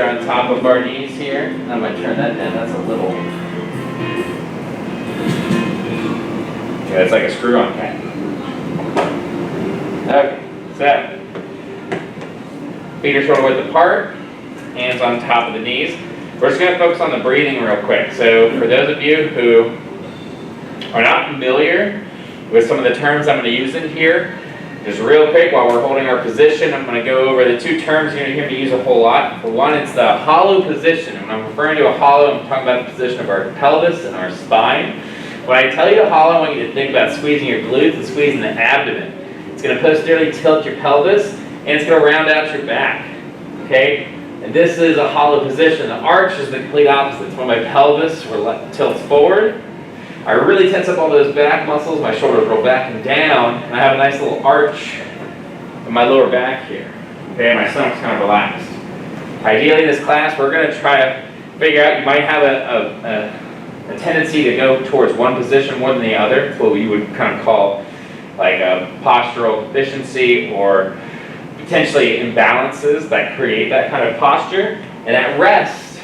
on top of our knees here. I'm going to turn that down. That's a little. Yeah, it's like a screw-on cap. Okay, so feet are shoulder width apart, hands on top of the knees. We're just going to focus on the breathing real quick. So for those of you who are not familiar with some of the terms I'm going to use in here, just real quick while we're holding our position, I'm going to go over the two terms you're going to hear me use a whole lot. For one, it's the hollow position. When I'm referring to a hollow, I'm talking about the position of our pelvis and our spine. When I tell you to hollow, I want you to think about squeezing your glutes and squeezing the abdomen. It's going to posteriorly tilt your pelvis, and it's going to round out your back. Okay? And this is a hollow position. The arch is the complete opposite. It's when my pelvis tilts forward. I really tense up all those back muscles. My shoulders roll back and down, and I have a nice little arch in my lower back here. Okay? My stomach's kind of relaxed. Ideally, in this class, we're going to try to figure out, you might have a tendency to go towards one position more than the other. It's what we would kind of call like a postural deficiency or potentially imbalances that create that kind of posture. And at rest,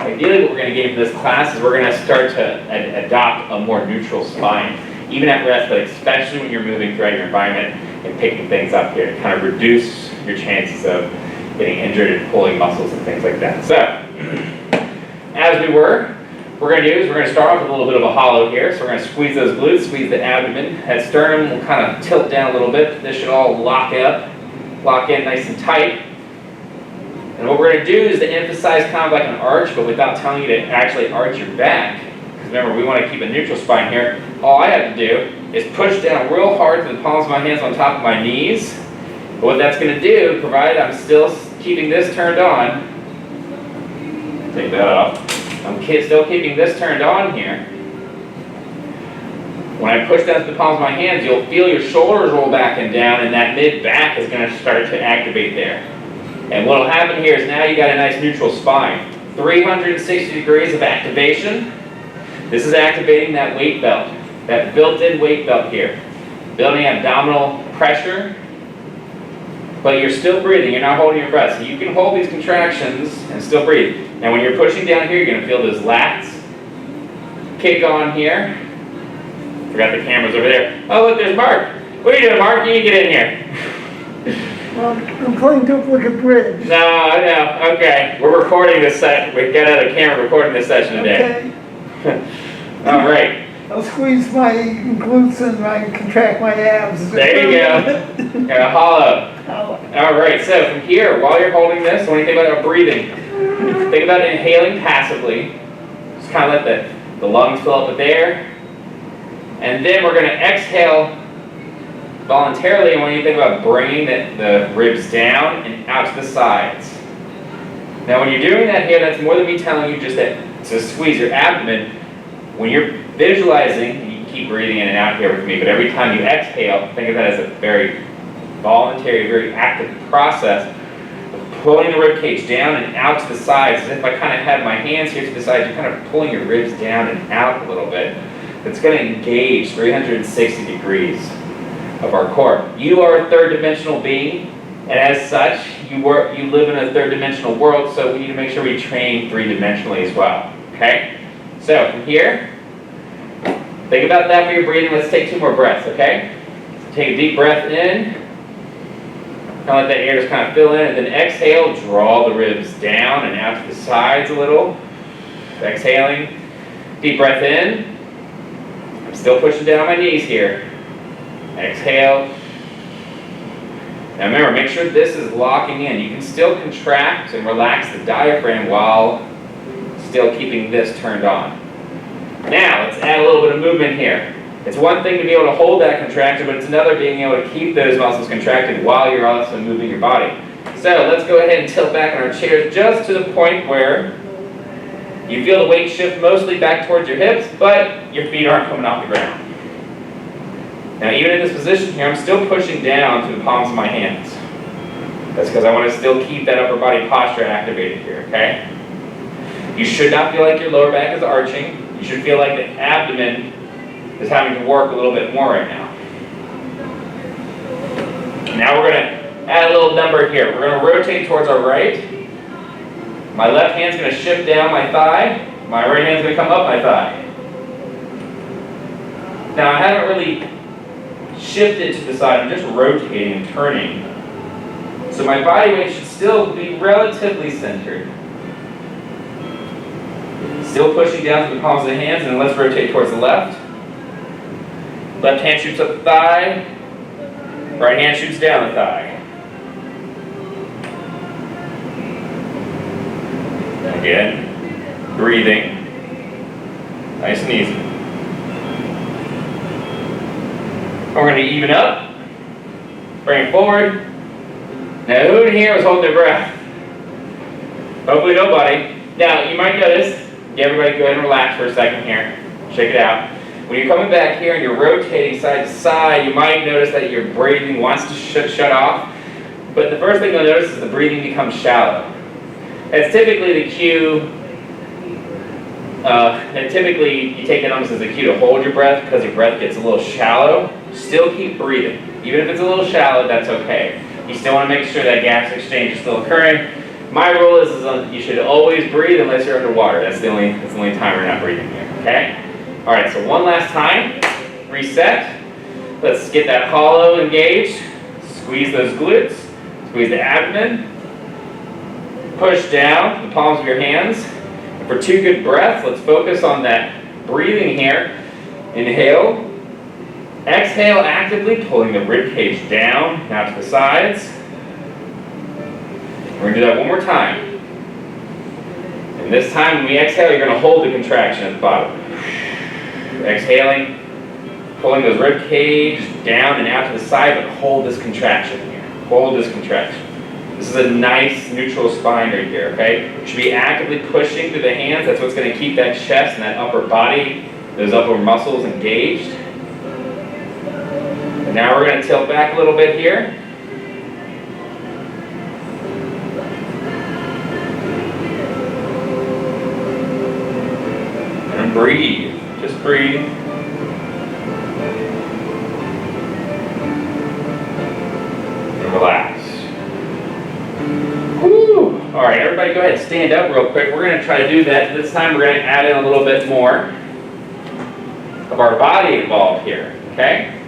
ideally what we're going to gain from this class is we're going to start to adopt a more neutral spine, even at rest, but especially when you're moving throughout your environment and picking things up here, to kind of reduce your chances of getting injured and pulling muscles and things like that. So, as we were, what we're going to do is we're going to start off with a little bit of a hollow here. So we're going to squeeze those glutes, squeeze the abdomen. That sternum will kind of tilt down a little bit. This should all lock in nice and tight. And what we're going to do is to emphasize kind of like an arch, but without telling you to actually arch your back. Because remember, we want to keep a neutral spine here. All I have to do is push down real hard to the palms of my hands on top of my knees. But what that's going to do, provided I'm still keeping this turned on, take that off. I'm still keeping this turned on here. When I push down to the palms of my hands, you'll feel your shoulders roll back and down, and that mid-back is going to start to activate there. And what will happen here is now you got a nice neutral spine. 360 degrees of activation. This is activating that weight belt, that built-in weight belt here. Building abdominal pressure, but you're still breathing. You're not holding your breath. So you can hold these contractions and still breathe. Now when you're pushing down here, you're going to feel those lats kick on here. Forgot the camera's over there. Oh, look, there's Mark. What are you doing, Mark? You need to get in here. Well, I'm playing duplicate bridge. No, okay. We're recording this set. We've got out of camera recording this session today. Okay. All right. I'll squeeze my glutes and I contract my abs. There you go. Got a hollow. All right, so from here, while you're holding this, when you think about breathing, think about inhaling passively. Just kind of let the lungs fill up with air. And then we're going to exhale voluntarily. And when you think about bringing the ribs down and out to the sides. Now when you're doing that here, that's more than me telling you just to squeeze your abdomen. When you're visualizing, and you can keep breathing in and out here with me, but every time you exhale, think of that as a very voluntary, very active process of pulling the rib cage down and out to the sides. As if I kind of had my hands here to the sides, you're kind of pulling your ribs down and out a little bit. It's going to engage 360 degrees of our core. You are a third-dimensional being, and as such, you live in a third-dimensional world, so we need to make sure we train three-dimensionally as well. Okay? So, from here, think about that for your breathing. Let's take 2 more breaths, okay? So take a deep breath in. Kind of let that air just kind of fill in, and then exhale, draw the ribs down and out to the sides a little. Exhaling, deep breath in. I'm still pushing down on my knees here. Exhale. Now remember, make sure this is locking in. You can still contract and relax the diaphragm while still keeping this turned on. Now, let's add a little bit of movement here. It's one thing to be able to hold that contraction, but it's another being able to keep those muscles contracted while you're also moving your body. So let's go ahead and tilt back in our chairs just to the point where you feel the weight shift mostly back towards your hips, but your feet aren't coming off the ground. Now even in this position here, I'm still pushing down to the palms of my hands. That's because I want to still keep that upper body posture activated here, okay? You should not feel like your lower back is arching. You should feel like the abdomen is having to work a little bit more right now. Now we're going to add a little number here. We're going to rotate towards our right. My left hand's going to shift down my thigh. My right hand's going to come up my thigh. Now I haven't really shifted to the side. I'm just rotating and turning. So my body weight should still be relatively centered. Still pushing down to the palms of the hands, and let's rotate towards the left. Left hand shoots up the thigh. Right hand shoots down the thigh. Again, breathing. Nice and easy. We're going to even up. Bring it forward. Now who in here was holding their breath? Hopefully nobody. Now you might notice, everybody go ahead and relax for a second here. Shake it out. When you're coming back here and you're rotating side to side, you might notice that your breathing wants to shut off. But the first thing you'll notice is the breathing becomes shallow. It's typically the cue, and typically you take it almost as a cue to hold your breath because your breath gets a little shallow. Still keep breathing. Even if it's a little shallow, that's okay. You still want to make sure that gas exchange is still occurring. My rule is you should always breathe unless you're underwater. That's the only time we're not breathing here, okay? All right, so one last time. Reset. Let's get that hollow engaged. Squeeze those glutes. Squeeze the abdomen. Push down the palms of your hands. And for 2 good breaths, let's focus on that breathing here. Inhale. Exhale, actively pulling the rib cage down, now to the sides. We're going to do that one more time. And this time when we exhale, you're going to hold the contraction at the bottom. Exhaling, pulling those rib cage down and out to the side, but hold this contraction here. Hold this contraction. This is a nice neutral spine right here, okay? You should be actively pushing through the hands. That's what's going to keep that chest and that upper body, those upper muscles engaged. And now we're going to tilt back a little bit here. And breathe. Just breathe. And relax. Woo! All right, everybody go ahead and stand up real quick. We're going to try to do that. This time we're going to add in a little bit more of our body involved here, okay?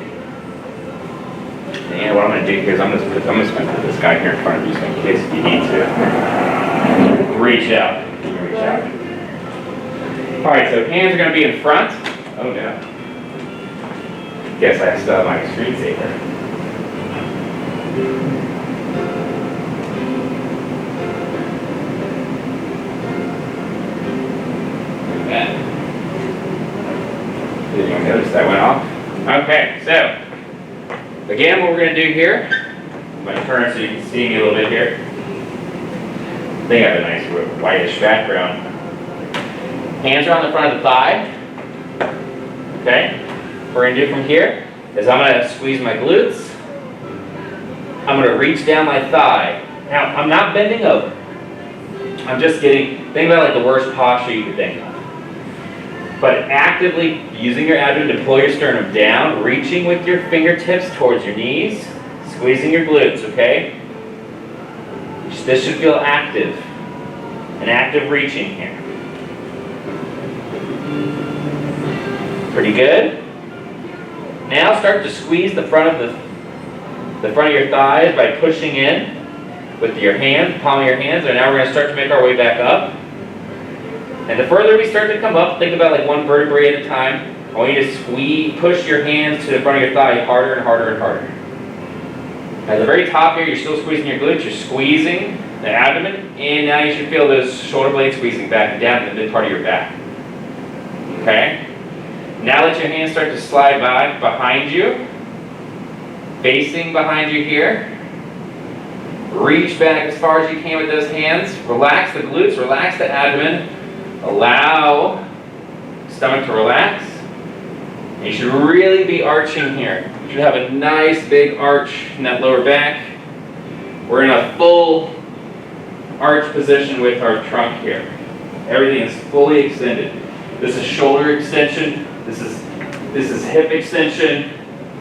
And what I'm going to do here is I'm just going to put this guy here in front of you so in case you need to reach out. Reach out. All right, so hands are going to be in front. Oh no. Guess I still have my screensaver. Like that. Did you notice that went off? Okay, so. Again, what we're going to do here, I'm going to turn so you can see me a little bit here. I think I have a nice whitish background. Hands are on the front of the thigh. Okay? What we're going to do from here is I'm going to squeeze my glutes. I'm going to reach down my thigh. Now, I'm not bending over. I'm just think about like the worst posture you could think of. But actively using your abdomen to pull your sternum down, reaching with your fingertips towards your knees, squeezing your glutes, okay? This should feel active. An active reaching here. Pretty good. Now start to squeeze the front of your thighs by pushing in with your hands, palm of your hands, and now we're going to start to make our way back up. And the further we start to come up, think about like one vertebrae at a time. I want you to push your hands to the front of your thigh harder and harder and harder. At the very top here, you're still squeezing your glutes, you're squeezing the abdomen, and now you should feel those shoulder blades squeezing back and down to the mid part of your back. Okay? Now let your hands start to slide by behind you, facing behind you here. Reach back as far as you can with those hands. Relax the glutes, relax the abdomen. Allow stomach to relax. And you should really be arching here. You should have a nice big arch in that lower back. We're in a full arch position with our trunk here. Everything is fully extended. This is shoulder extension. This is hip extension,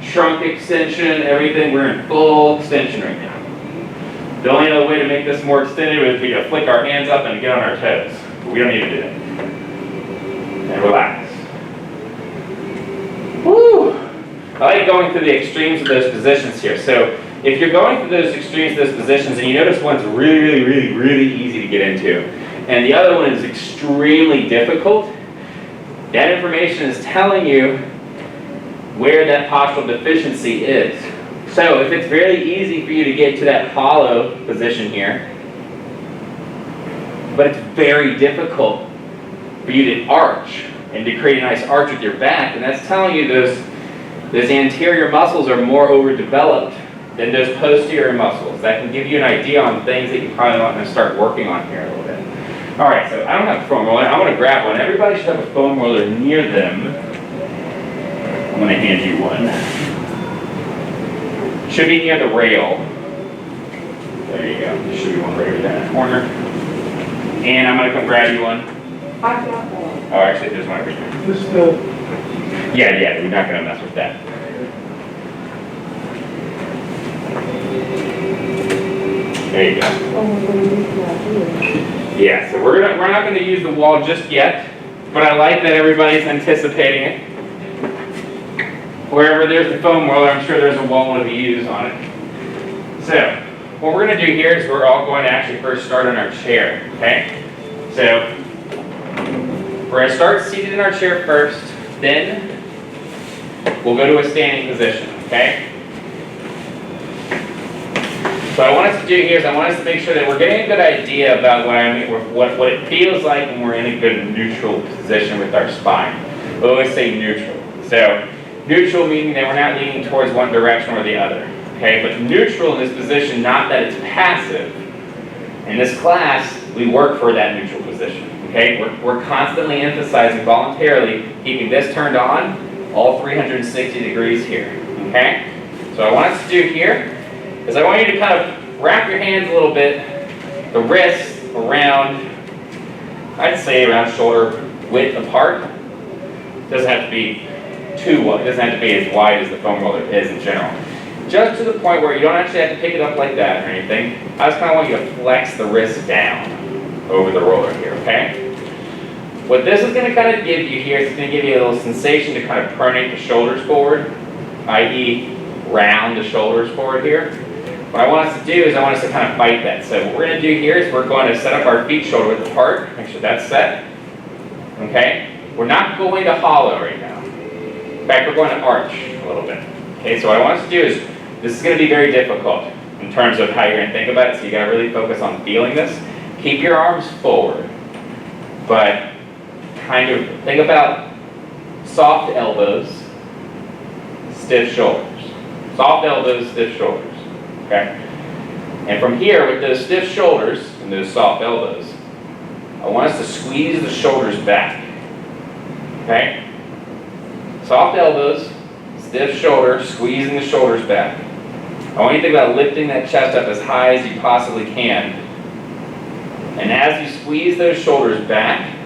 trunk extension, everything. We're in full extension right now. The only other way to make this more extended would be to flick our hands up and get on our toes. But we don't need to do that. And relax. Woo! I like going through the extremes of those positions here. So if you're going through those extremes of those positions and you notice one's really easy to get into, and the other one is extremely difficult, that information is telling you where that postural deficiency is. So if it's very easy for you to get to that hollow position here, but it's very difficult for you to arch and to create a nice arch with your back, and that's telling you those anterior muscles are more overdeveloped than those posterior muscles. That can give you an idea on things that you probably want to start working on here a little bit. All right, so I don't have a foam roller. I want to grab one. Everybody should have a foam roller near them. I'm going to hand you one. Should be near the rail. There you go. There should be one right over there in the corner. And I'm going to come grab you one. I've got one. Oh, actually, there's one over here. Yeah, we're not going to mess with that. There you go. Oh, we're going to use that here. Yeah, so we're not going to use the wall just yet, but I like that everybody's anticipating it. Wherever there's the foam roller, I'm sure there's a wall to be used on it. So, what we're going to do here is we're all going to actually first start on our chair, okay? So, we're going to start seated in our chair first, then we'll go to a standing position, okay? So what I want us to do here is I want us to make sure that we're getting a good idea about what it feels like when we're in a good neutral position with our spine. We always say neutral. So neutral meaning that we're not leaning towards one direction or the other. Okay, but neutral in this position, not that it's passive. In this class, we work for that neutral position. Okay, we're constantly emphasizing voluntarily keeping this turned on all 360 degrees here. Okay, so what I want us to do here is I want you to kind of wrap your hands a little bit, the wrists around, I'd say around shoulder width apart. It doesn't have to be too wide, it doesn't have to be as wide as the foam roller is in general. Just to the point where you don't actually have to pick it up like that or anything. I just kind of want you to flex the wrist down over the roller here, okay? What this is going to kind of give you here is it's going to give you a little sensation to kind of pronate the shoulders forward, i.e. round the shoulders forward here. What I want us to do is I want us to kind of fight that. So what we're going to do here is we're going to set up our feet shoulder width apart. Make sure that's set. Okay? We're not going to hollow right now. In fact, we're going to arch a little bit. Okay, so what I want us to do is, this is going to be very difficult in terms of how you're going to think about it, so you got to really focus on feeling this. Keep your arms forward, but kind of think about soft elbows, stiff shoulders. Soft elbows, stiff shoulders. Okay? And from here, with those stiff shoulders and those soft elbows, I want us to squeeze the shoulders back. Okay? Soft elbows, stiff shoulders, squeezing the shoulders back. I want you to think about lifting that chest up as high as you possibly can. And as you squeeze those shoulders back,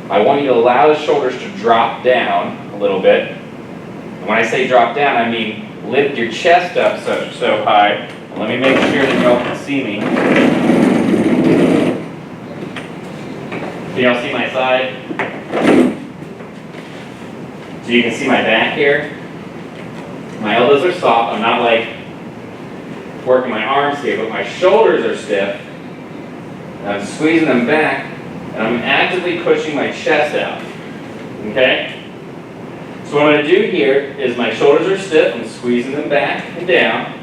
I want you to allow the shoulders to drop down a little bit. And when I say drop down, I mean lift your chest up so high. And let me make sure that y'all can see me. Can y'all see my side? So you can see my back here. My elbows are soft. I'm not like working my arms here, but my shoulders are stiff. And I'm squeezing them back, and I'm actively pushing my chest out. Okay? So what I'm going to do here is my shoulders are stiff. I'm squeezing them back and down.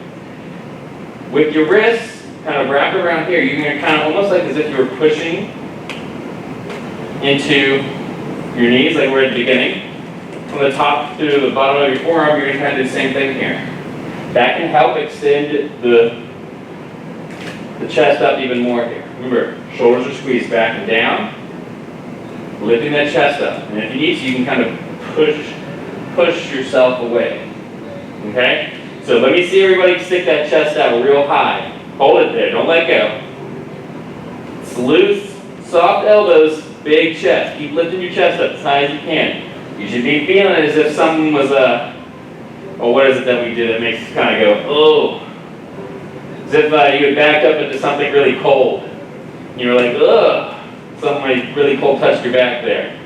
With your wrists kind of wrapped around here, you're going to kind of almost like as if you were pushing into your knees, like we're at the beginning. From the top to the bottom of your forearm, you're going to kind of do the same thing here. That can help extend the chest up even more here. Remember, shoulders are squeezed back and down, lifting that chest up. And if you need to, you can kind of push yourself away. Okay? So let me see everybody stick that chest out real high. Hold it there, don't let go. It's loose, soft elbows, big chest. Keep lifting your chest up as high as you can. You should be feeling it as if someone was well, what is it that we do that makes us kind of go, oh. As if you had backed up into something really cold. You were like, ugh, something like really cold touched your back there.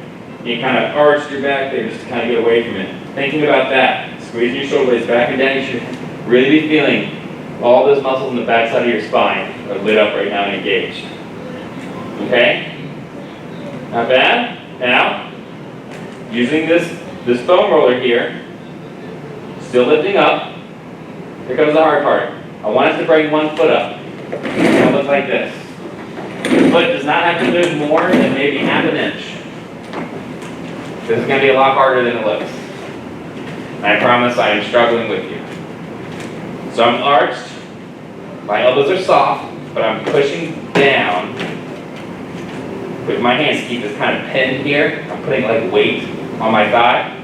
You kind of arched your back there just to kind of get away from it. Thinking about that, squeezing your shoulder blades back and down, you should really be feeling all those muscles in the back side of your spine are lit up right now and engaged. Okay? Not bad. Now, using this foam roller here, still lifting up. Here comes the hard part. I want us to bring one foot up. It'll look like this. Your foot does not have to move more than maybe half an inch. This is going to be a lot harder than it looks. And I promise I am struggling with you. So I'm arched. My elbows are soft, but I'm pushing down with my hands to keep this kind of pinned here. I'm putting like weight on my thigh.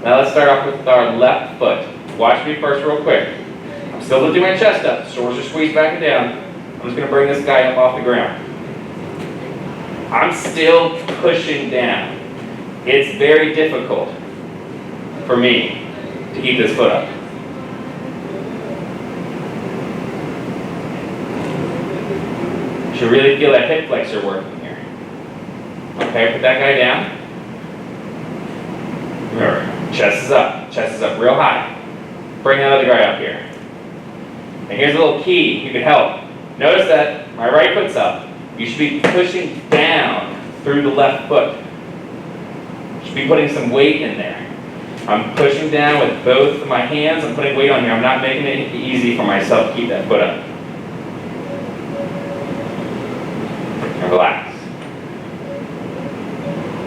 Now let's start off with our left foot. Watch me first real quick. I'm still lifting my chest up. Shoulders are squeezed back and down. I'm just going to bring this guy up off the ground. I'm still pushing down. It's very difficult for me to keep this foot up. You should really feel that hip flexor working here. Okay, put that guy down. Remember, chest is up real high. Bring that other guy up here. And here's a little key you can help. Notice that my right foot's up. You should be pushing down through the left foot. You should be putting some weight in there. I'm pushing down with both of my hands. I'm putting weight on here. I'm not making it easy for myself to keep that foot up. And relax.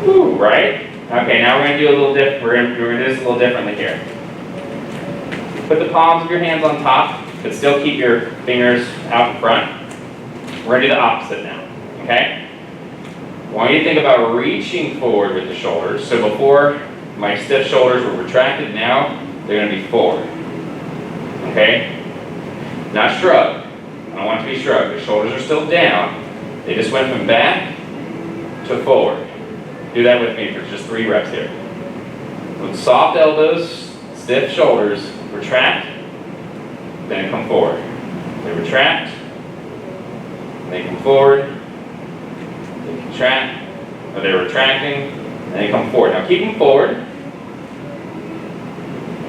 Woo, right? Okay, now we're going to do a little different. We're going to do this a little differently here. Put the palms of your hands on top, but still keep your fingers out in front. We're going to do the opposite now, okay? I want you to think about reaching forward with the shoulders. So before, my stiff shoulders were retracted. Now, they're going to be forward, okay? Not shrug. I don't want it to be shrugged. The shoulders are still down. They just went from back to forward. Do that with me for just 3 reps here. With soft elbows, stiff shoulders, retract, then come forward. They retract, they come forward, they contract, or they're retracting, and they come forward. Now keep them forward.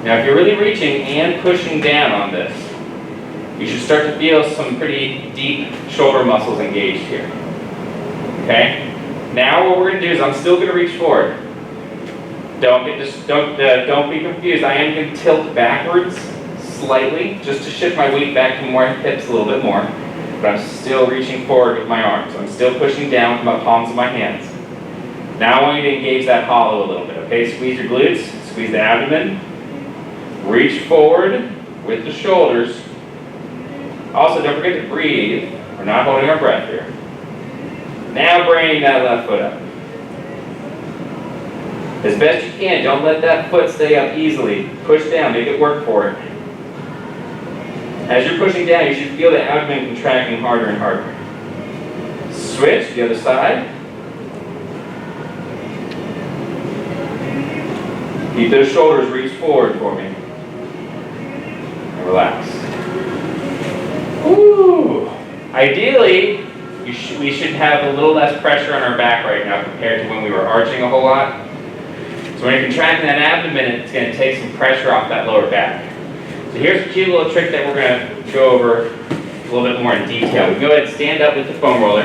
Now if you're really reaching and pushing down on this, you should start to feel some pretty deep shoulder muscles engaged here. Okay? Now what we're going to do is I'm still going to reach forward. Don't be confused. I am going to tilt backwards slightly just to shift my weight back to more hips a little bit more. But I'm still reaching forward with my arms. I'm still pushing down with my palms of my hands. Now I want you to engage that hollow a little bit. Okay, squeeze your glutes, squeeze the abdomen. Reach forward with the shoulders. Also, don't forget to breathe. We're not holding our breath here. Now bring that left foot up. As best you can, don't let that foot stay up easily. Push down, make it work for it. As you're pushing down, you should feel the abdomen contracting harder and harder. Switch, the other side. Keep those shoulders reached forward for me. And relax. Ooh. Ideally, we should have a little less pressure on our back right now compared to when we were arching a whole lot. So when you're contracting that abdomen, it's going to take some pressure off that lower back. So here's a cute little trick that we're going to go over a little bit more in detail. We go ahead and stand up with the foam roller.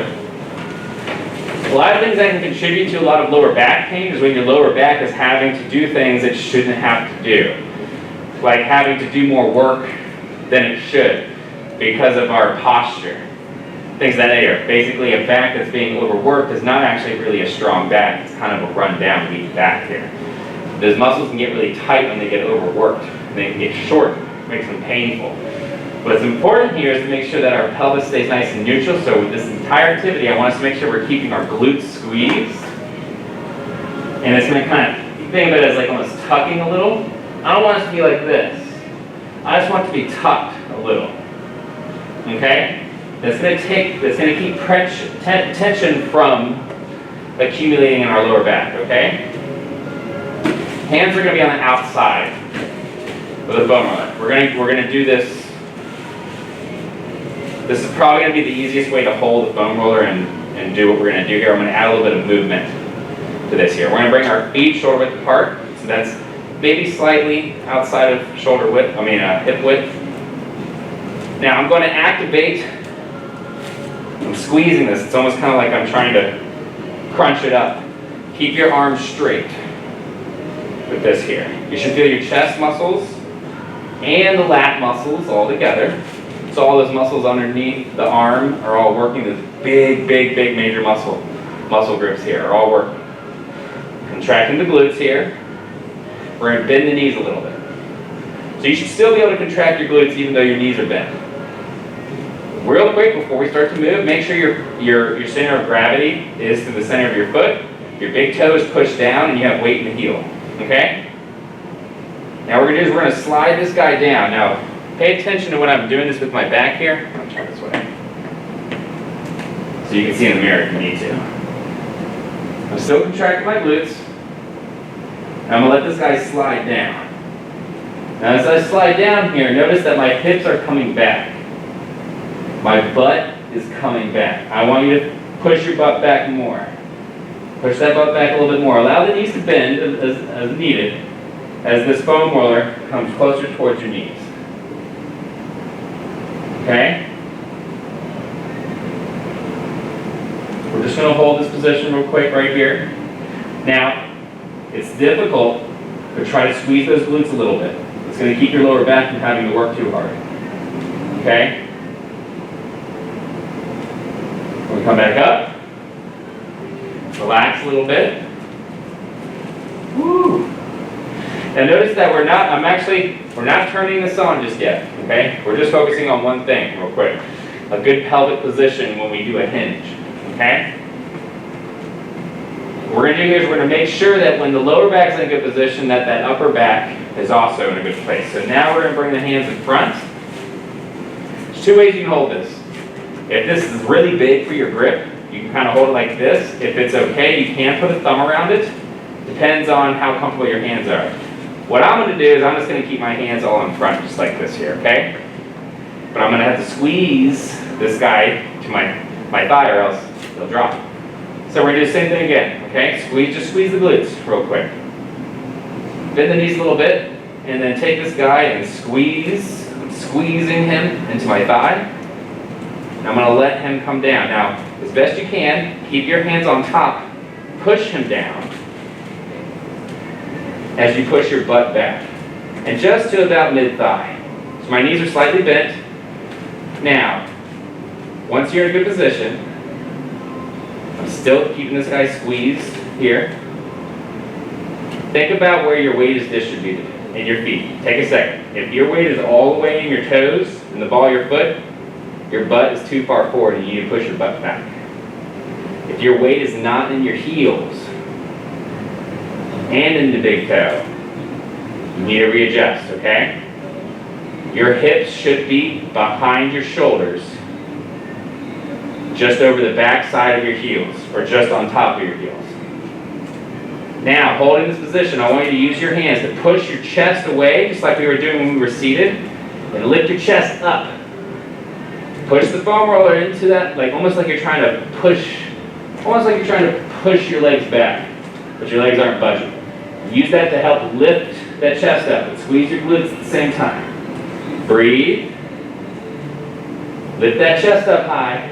A lot of things that can contribute to a lot of lower back pain is when your lower back is having to do things it shouldn't have to do. Like having to do more work than it should because of our posture. Things that are basically a back that's being overworked is not actually really a strong back. It's kind of a run down, weak back here. Those muscles can get really tight when they get overworked. They can get short, makes them painful. What's important here is to make sure that our pelvis stays nice and neutral. So with this entire activity, I want us to make sure we're keeping our glutes squeezed. And it's going to kind of, think of it as like almost tucking a little. I don't want it to be like this. I just want it to be tucked a little. Okay? That's going to keep tension from accumulating in our lower back, okay? Hands are going to be on the outside of the foam roller. We're going to do this This is probably going to be the easiest way to hold the foam roller and do what we're going to do here. I'm going to add a little bit of movement to this here. We're going to bring our feet shoulder width apart. So that's maybe slightly outside of shoulder width, hip width. Now I'm going to activate, I'm squeezing this. It's almost kind of like I'm trying to crunch it up. Keep your arms straight with this here. You should feel your chest muscles and the lat muscles all together. So all those muscles underneath the arm are all working. This big major muscle groups here are all working. Contracting the glutes here. We're going to bend the knees a little bit. So you should still be able to contract your glutes even though your knees are bent. Real quick before we start to move, make sure your center of gravity is to the center of your foot. Your big toe is pushed down and you have weight in the heel. Okay? Now what we're going to do is we're going to slide this guy down. Now pay attention to when I'm doing this with my back here. I'll turn this way. So you can see in the mirror if you need to. I'm still contracting my glutes. And I'm going to let this guy slide down. Now as I slide down here, notice that my hips are coming back. My butt is coming back. I want you to push your butt back more. Push that butt back a little bit more. Allow the knees to bend as needed as this foam roller comes closer towards your knees. Okay? We're just going to hold this position real quick right here. Now, it's difficult to try to squeeze those glutes a little bit. It's going to keep your lower back from having to work too hard. Okay? We'll come back up. Relax a little bit. Woo! And notice that we're not turning this on just yet. Okay? We're just focusing on one thing real quick. A good pelvic position when we do a hinge. Okay? What we're going to do here is we're going to make sure that when the lower back's in a good position, that upper back is also in a good place. So now we're going to bring the hands in front. There's two ways you can hold this. If this is really big for your grip, you can kind of hold it like this. If it's okay, you can put a thumb around it. Depends on how comfortable your hands are. What I'm going to do is I'm just going to keep my hands all in front, just like this here, okay? But I'm going to have to squeeze this guy to my thigh or else he'll drop. So we're going to do the same thing again, okay? Just squeeze the glutes real quick. Bend the knees a little bit, and then take this guy and squeeze. I'm squeezing him into my thigh. And I'm going to let him come down. Now, as best you can, keep your hands on top. Push him down as you push your butt back. And just to about mid-thigh. So my knees are slightly bent. Now, once you're in a good position, I'm still keeping this guy squeezed here. Think about where your weight is distributed in your feet. Take a second. If your weight is all the way in your toes and the ball of your foot, your butt is too far forward and you need to push your butt back. If your weight is not in your heels and in the big toe, you need to readjust, okay? Your hips should be behind your shoulders, just over the back side of your heels, or just on top of your heels. Now, holding this position, I want you to use your hands to push your chest away, just like we were doing when we were seated, and lift your chest up. Push the foam roller into that, almost like you're trying to push your legs back, but your legs aren't budging. Use that to help lift that chest up and squeeze your glutes at the same time. Breathe. Lift that chest up high.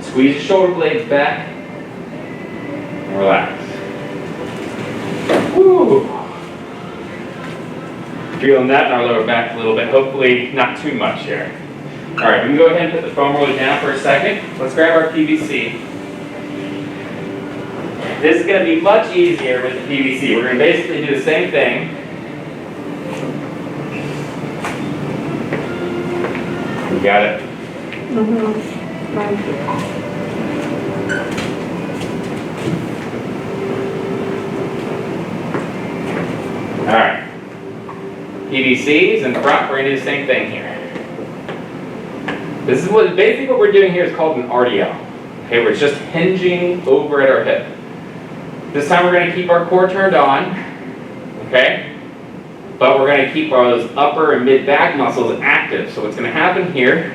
Squeeze your shoulder blades back. And relax. Woo. Feeling that in our lower back a little bit. Hopefully not too much here. Alright, we can go ahead and put the foam roller down for a second. Let's grab our PVC. This is going to be much easier with the PVC. We're going to basically do the same thing. You got it? Alright. PVCs in front, we're going to do the same thing here. This is basically what we're doing here is called an RDL. Okay, we're just hinging over at our hip. This time we're going to keep our core turned on, okay? But we're going to keep those upper and mid back muscles active. So what's going to happen here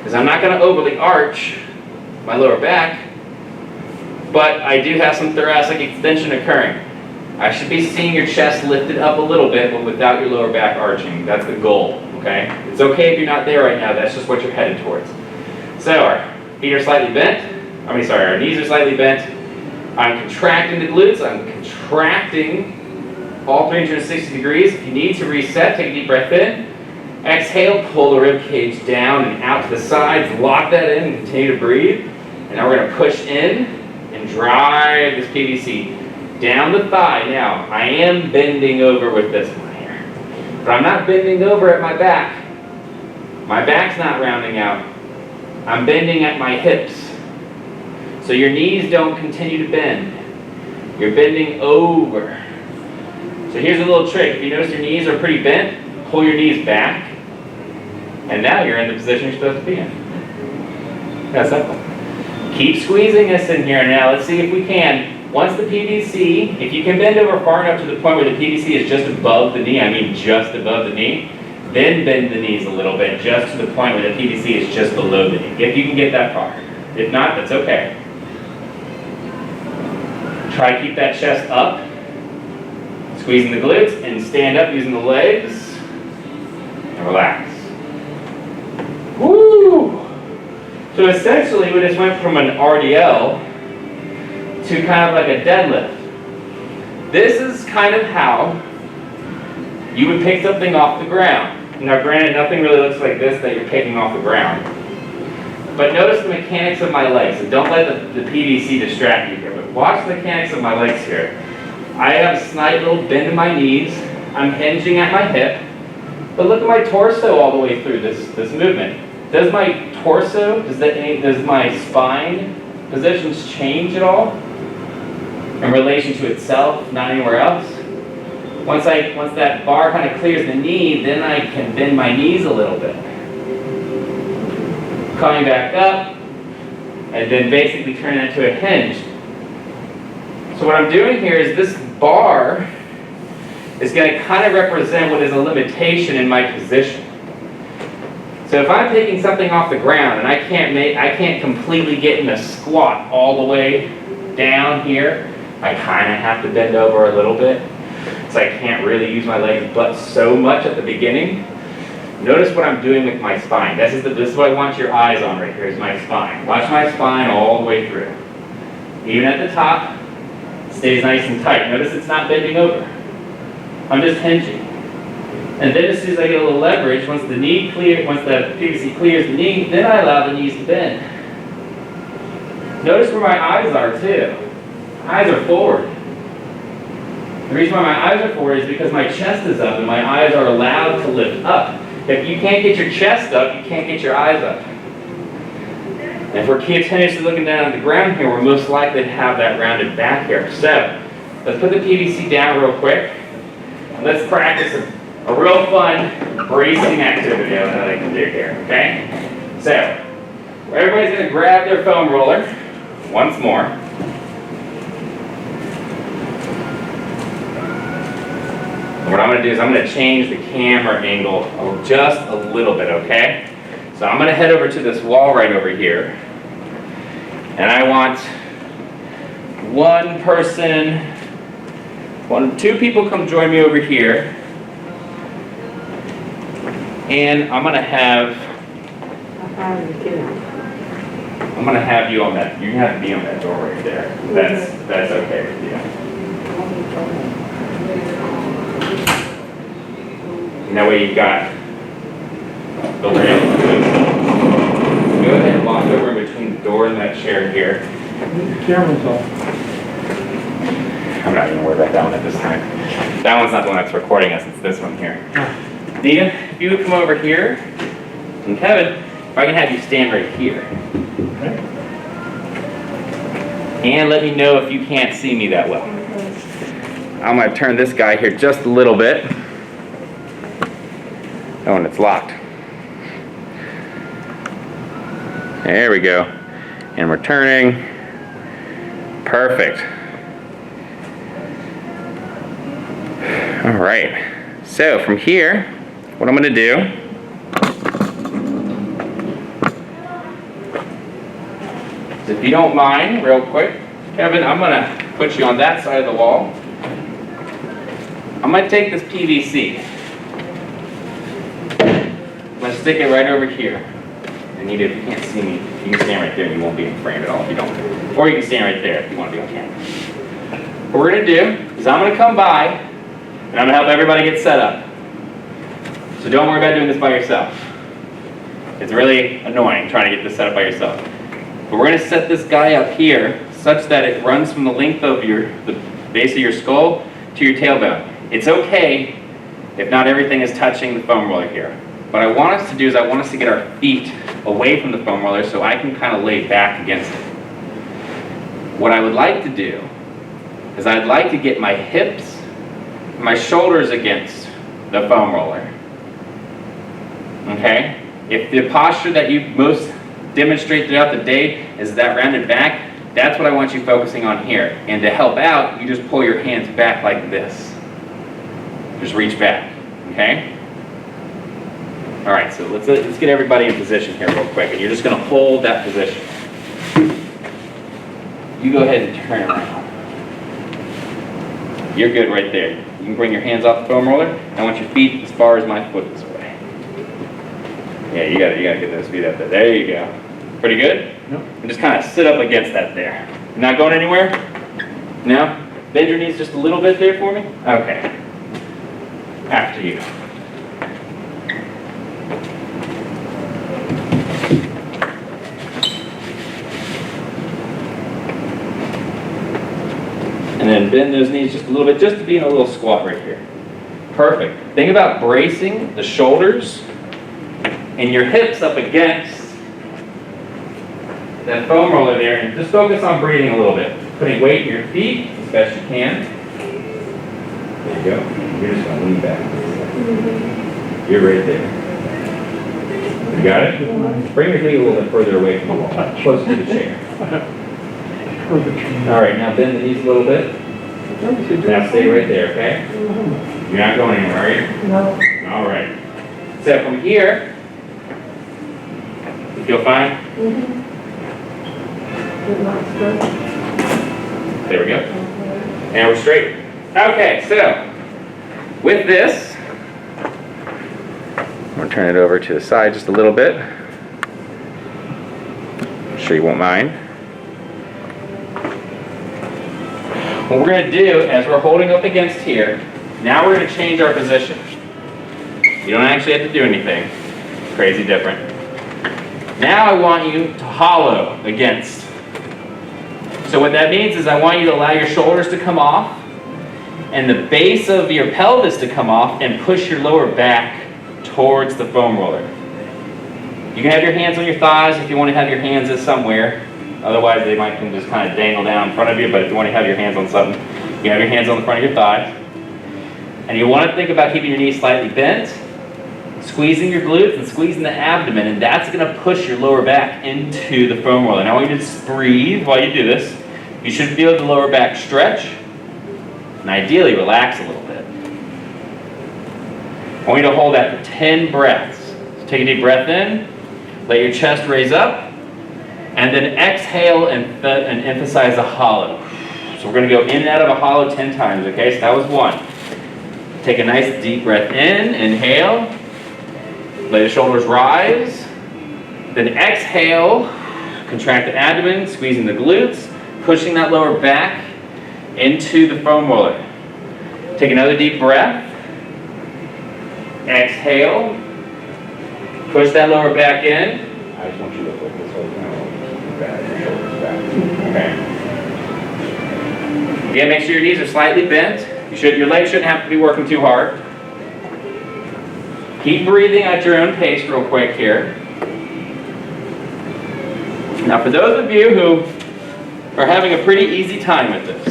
is is I'm not going to overly arch my lower back, but I do have some thoracic extension occurring. I should be seeing your chest lifted up a little bit, but without your lower back arching. That's the goal, okay? It's okay if you're not there right now. That's just what you're headed towards. So our feet are slightly bent. Our knees are slightly bent. I'm contracting the glutes. I'm contracting all 360 degrees. If you need to reset, take a deep breath in. Exhale, pull the rib cage down and out to the sides. Lock that in and continue to breathe. And now we're going to push in and drive this PVC down the thigh. Now, I am bending over with this one here. But I'm not bending over at my back. My back's not rounding out. I'm bending at my hips. So your knees don't continue to bend. You're bending over. So here's a little trick. If you notice your knees are pretty bent, pull your knees back. And now you're in the position you're supposed to be in. That's simple. Keep squeezing us in here now. Let's see if we can. Once the PVC, if you can bend over far enough to the point where the PVC is just above the knee, I mean just above the knee, then bend the knees a little bit, just to the point where the PVC is just below the knee. If you can get that far. If not, that's okay. Try to keep that chest up. Squeezing the glutes, and stand up using the legs. And relax. Woo! So essentially, we just went from an RDL to kind of like a deadlift. This is kind of how you would pick something off the ground. Now granted, nothing really looks like this that you're picking off the ground. But notice the mechanics of my legs. And don't let the PVC distract you here. But watch the mechanics of my legs here. I have a slight little bend in my knees. I'm hinging at my hip. But look at my torso all the way through this movement. Does my torso, does my spine positions change at all in relation to itself, not anywhere else? Once that bar kind of clears the knee, then I can bend my knees a little bit. Coming back up, and then basically turning it to a hinge. So what I'm doing here is this bar is going to kind of represent what is a limitation in my position. So if I'm taking something off the ground and I can't completely get in a squat all the way down here, I kind of have to bend over a little bit. So I can't really use my legs but so much at the beginning. Notice what I'm doing with my spine. This is what I want your eyes on right here, is my spine. Watch my spine all the way through. Even at the top, it stays nice and tight. Notice it's not bending over. I'm just hinging. And then as soon as I get a little leverage, once the PVC clears the knee, then I allow the knees to bend. Notice where my eyes are too. Eyes are forward. The reason why my eyes are forward is because my chest is up and my eyes are allowed to lift up. If you can't get your chest up, you can't get your eyes up. And if we're continuously looking down at the ground here, we're most likely to have that rounded back here. So, let's put the PVC down real quick. And let's practice a real fun bracing activity that I can do here, okay? So, everybody's going to grab their foam roller once more. And what I'm going to do is I'm going to change the camera angle just a little bit, okay? So I'm going to head over to this wall right over here. And I want two people come join me over here. And I'm going to have you on that. You have to be on that door right there. That's okay with you. And that way you've got the rail. Go ahead and walk over in between the door and that chair here. Camera's off. I'm not even worried about that one at this time. That one's not the one that's recording us, it's this one here. Nita, if you would come over here, and Kevin, if I can have you stand right here. Okay. And let me know if you can't see me that well. I'm going to turn this guy here just a little bit. Oh, and it's locked. There we go. And we're turning. Perfect. All right. So from here, what I'm going to do So if you don't mind, real quick, Kevin, I'm going to put you on that side of the wall. I'm going to take this PVC. I'm going to stick it right over here. And if you can't see me, you can stand right there and you won't be in frame at all if you don't. Or you can stand right there if you want to be on camera. What we're going to do is I'm going to come by and I'm going to help everybody get set up. So don't worry about doing this by yourself. It's really annoying trying to get this set up by yourself. But we're going to set this guy up here such that it runs from the length of the base of your skull to your tailbone. It's okay if not everything is touching the foam roller here. What I want us to do is I want us to get our feet away from the foam roller so I can kind of lay back against it. What I would like to do is I'd like to get my hips, my shoulders against the foam roller. Okay? If the posture that you most demonstrate throughout the day is that rounded back, that's what I want you focusing on here. And to help out, you just pull your hands back like this. Just reach back, okay? All right, so let's get everybody in position here real quick, and you're just gonna hold that position. You go ahead and turn around. You're good right there. You can bring your hands off the foam roller. I want your feet as far as my foot is away. Yeah, you gotta get those feet up there. There you go. Pretty good? Yep. And just kind of sit up against that there. You're not going anywhere? No? Bend your knees just a little bit there for me? Okay. After you. And then bend those knees just a little bit, just to be in a little squat right here. Perfect. Think about bracing the shoulders and your hips up against that foam roller there, and just focus on breathing a little bit. Putting weight in your feet as best you can. There you go. You're just going to lean back. You're right there. You got it? Bring your feet a little bit further away from the wall, closer to the chair. All right, now bend the knees a little bit. Now stay right there, okay? You're not going anywhere, are you? No. All right. So from here, you feel fine? There we go. And we're straight. Okay, so with this, I'm going to turn it over to the side just a little bit. I'm sure you won't mind. What we're going to do, as we're holding up against here, now we're going to change our position. You don't actually have to do anything crazy different. Now I want you to hollow against. So what that means is I want you to allow your shoulders to come off and the base of your pelvis to come off and push your lower back towards the foam roller. You can have your hands on your thighs if you want to have your hands somewhere. Otherwise, they might can just kind of dangle down in front of you, but if you want to have your hands on something, you can have your hands on the front of your thighs. And you want to think about keeping your knees slightly bent, squeezing your glutes and squeezing the abdomen, and that's going to push your lower back into the foam roller. Now I want you to just breathe while you do this. You should feel the lower back stretch, and ideally relax a little bit. I want you to hold that for 10 breaths. So take a deep breath in, let your chest raise up, and then exhale and emphasize the hollow. So we're going to go in and out of a hollow 10 times, okay? So that was 1. Take a nice deep breath in, inhale. Let the shoulders rise. Then exhale, contract the abdomen, squeezing the glutes, pushing that lower back into the foam roller. Take another deep breath. Exhale. Push that lower back in. I just want you to look this whole time. Shoulders back. Okay. Again, make sure your knees are slightly bent. Your legs shouldn't have to be working too hard. Keep breathing at your own pace real quick here. Now for those of you who are having a pretty easy time with this,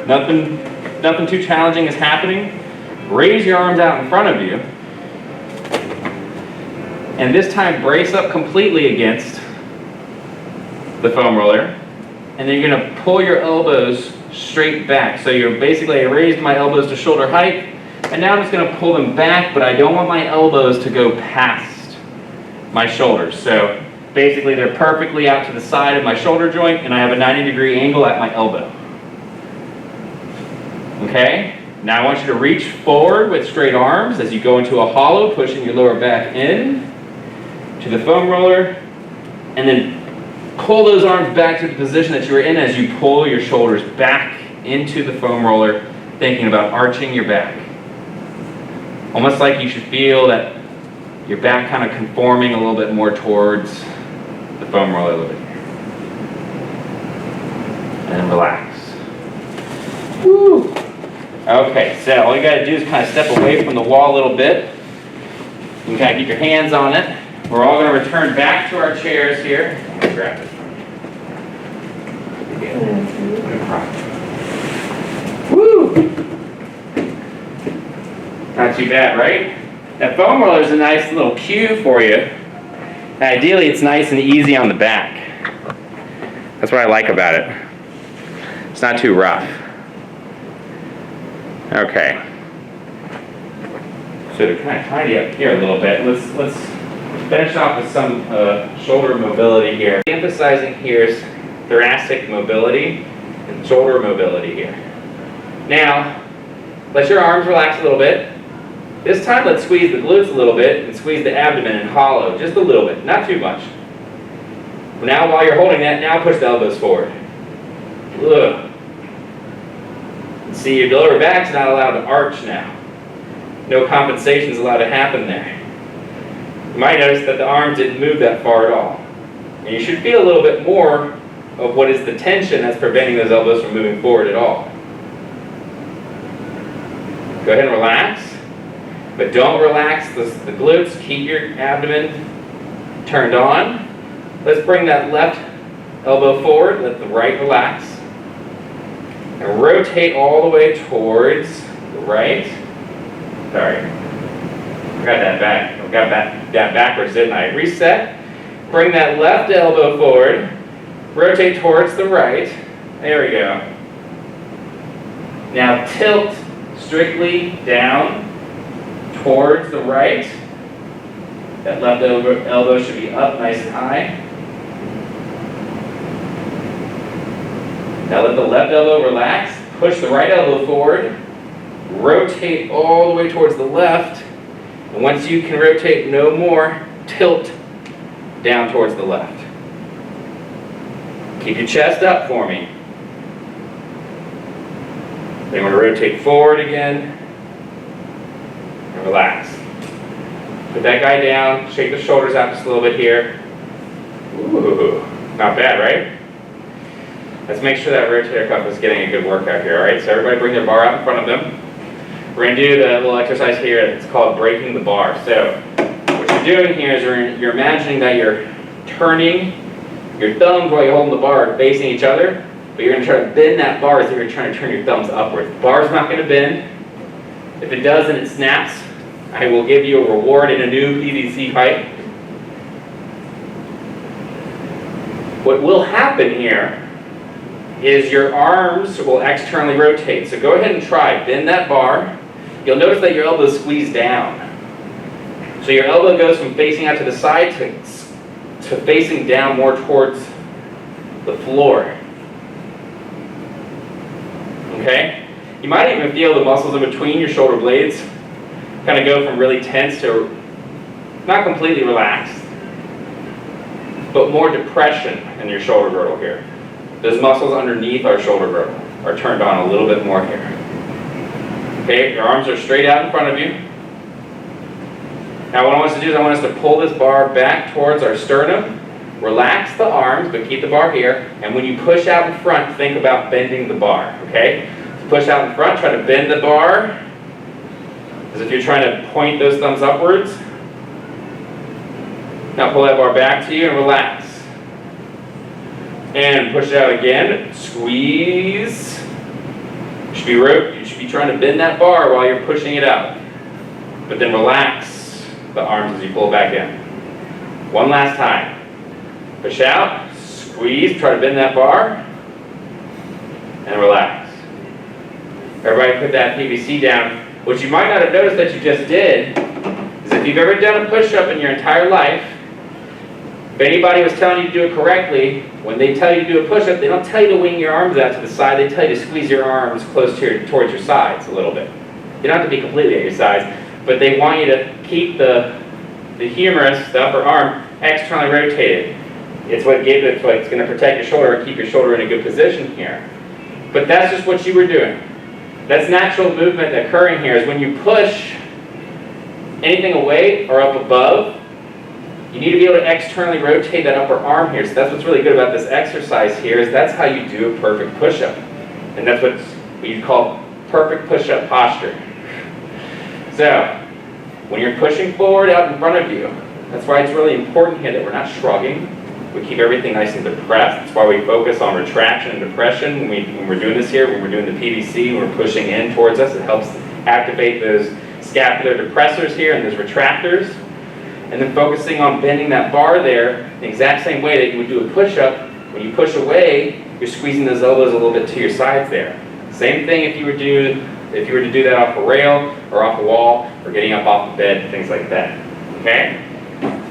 nothing too challenging is happening, raise your arms out in front of you. And this time brace up completely against the foam roller. And then you're going to pull your elbows straight back. So you're basically, I raised my elbows to shoulder height, and now I'm just going to pull them back, but I don't want my elbows to go past my shoulders. So Basically, they're perfectly out to the side of my shoulder joint, and I have a 90-degree angle at my elbow. Okay? Now I want you to reach forward with straight arms as you go into a hollow, pushing your lower back in to the foam roller, and then pull those arms back to the position that you were in as you pull your shoulders back into the foam roller, thinking about arching your back. Almost like you should feel that your back kind of conforming a little bit more towards the foam roller a little bit. And relax. Woo! Okay, so all you gotta do is kind of step away from the wall a little bit. You can kind of keep your hands on it. We're all gonna return back to our chairs here. Grab this. Woo! Not too bad, right? That foam roller is a nice little cue for you. Ideally, it's nice and easy on the back. That's what I like about it. It's not too rough. Okay. So to kind of tidy up here a little bit, let's finish off with some shoulder mobility here. Emphasizing here is thoracic mobility and shoulder mobility here. Now, let your arms relax a little bit. This time, let's squeeze the glutes a little bit and squeeze the abdomen and hollow, just a little bit, not too much. Now, while you're holding that, now push the elbows forward. Ugh. See, your lower back's not allowed to arch now. No compensation is allowed to happen there. You might notice that the arms didn't move that far at all. And you should feel a little bit more of what is the tension that's preventing those elbows from moving forward at all. Go ahead and relax. But don't relax the glutes. Keep your abdomen turned on. Let's bring that left elbow forward. Let the right relax. And rotate all the way towards the right. Sorry. Got that back. Got that backwards, didn't I? Reset. Bring that left elbow forward. Rotate towards the right. There we go. Now tilt strictly down towards the right. That left elbow should be up nice and high. Now let the left elbow relax. Push the right elbow forward. Rotate all the way towards the left. And once you can rotate no more, tilt down towards the left. Keep your chest up for me. Then you want to rotate forward again. And relax. Put that guy down. Shake the shoulders out just a little bit here. Ooh, not bad, right? Let's make sure that rotator cuff is getting a good workout here, all right? So everybody bring their bar out in front of them. We're going to do the little exercise here. It's called breaking the bar. So what you're doing here is you're imagining that you're turning your thumbs while you're holding the bar facing each other, but you're going to try to bend that bar as if you're trying to turn your thumbs upwards. The bar's not going to bend. If it does and it snaps, I will give you a reward in a new PVC pipe. What will happen here is your arms will externally rotate. So go ahead and try. Bend that bar. You'll notice that your elbow is squeezed down. So your elbow goes from facing out to the side to facing down more towards the floor. Okay? You might even feel the muscles in between your shoulder blades kind of go from really tense to not completely relaxed, but more depression in your shoulder girdle here. Those muscles underneath our shoulder girdle are turned on a little bit more here. Okay, your arms are straight out in front of you. Now what I want us to do is I want us to pull this bar back towards our sternum. Relax the arms, but keep the bar here. And when you push out in front, think about bending the bar, okay? So push out in front, try to bend the bar as if you're trying to point those thumbs upwards. Now pull that bar back to you and relax. And push it out again. Squeeze. You should be trying to bend that bar while you're pushing it out. But then relax the arms as you pull back in. One last time. Push out, squeeze, try to bend that bar, and relax. Everybody put that PVC down. What you might not have noticed that you just did is if you've ever done a push-up in your entire life, If anybody was telling you to do it correctly, when they tell you to do a push-up, they don't tell you to wing your arms out to the side, they tell you to squeeze your arms close to towards your sides a little bit. You don't have to be completely at your sides, but they want you to keep the humerus, the upper arm, externally rotated. It's what's going to protect your shoulder and keep your shoulder in a good position here. But that's just what you were doing. That's natural movement occurring here, is when you push anything away or up above, you need to be able to externally rotate that upper arm here. So that's what's really good about this exercise here, is that's how you do a perfect push-up. And that's what you call perfect push-up posture. So, when you're pushing forward out in front of you, that's why it's really important here that we're not shrugging. We keep everything nice and depressed. That's why we focus on retraction and depression when we're doing this here, when we're doing the PVC, when we're pushing in towards us. It helps activate those scapular depressors here and those retractors. And then focusing on bending that bar there the exact same way that you would do a push-up. When you push away, you're squeezing those elbows a little bit to your sides there. Same thing if you were to do that off a rail or off a wall or getting up off the bed, things like that. Okay?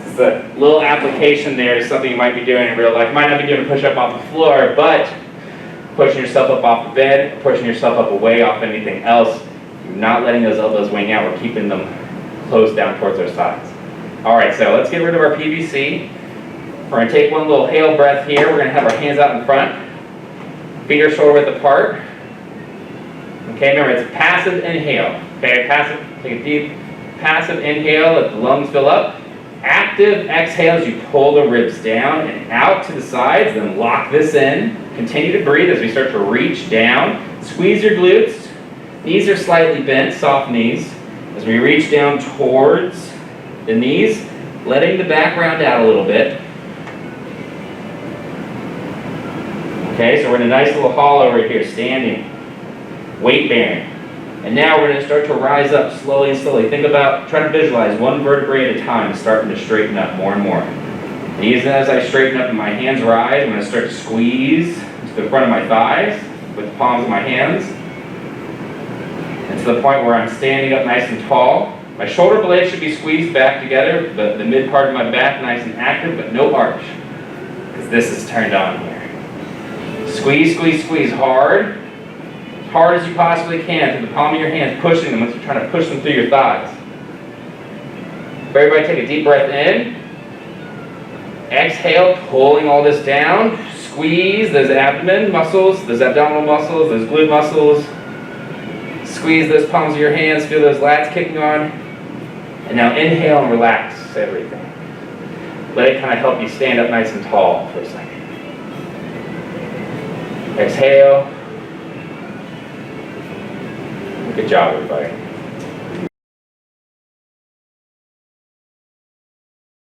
This is a little application there to something you might be doing in real life. You might not be doing a push-up off the floor, but pushing yourself up off the bed, pushing yourself up away off anything else, you're not letting those elbows wing out. We're keeping them closed down towards our sides. All right, so let's get rid of our PVC. We're going to take one little hail breath here. We're going to have our hands out in front. Feet are shoulder width apart. Okay, remember it's passive inhale. Okay, passive, take a deep passive inhale, let the lungs fill up. Active exhale as you pull the ribs down and out to the sides, then lock this in. Continue to breathe as we start to reach down. Squeeze your glutes. Knees are slightly bent, soft knees. As we reach down towards the knees, letting the back round out a little bit. Okay, so we're in a nice little hollow right here, standing, weight bearing. And now we're going to start to rise up slowly and slowly. Think about, try to visualize one vertebrae at a time starting to straighten up more and more. And even as I straighten up and my hands rise, I'm going to start to squeeze to the front of my thighs with the palms of my hands. And to the point where I'm standing up nice and tall. My shoulder blades should be squeezed back together, the mid part of my back nice and active, but no arch, because this is turned on here. Squeeze, squeeze, squeeze hard as you possibly can, to the palm of your hands, pushing them as you're trying to push them through your thighs. Everybody take a deep breath in. Exhale, pulling all this down. Squeeze those abdomen muscles, those abdominal muscles, those glute muscles. Squeeze those palms of your hands, feel those lats kicking on. And now inhale and relax everything. Let it kind of help you stand up nice and tall for a second. Exhale. Good job, everybody.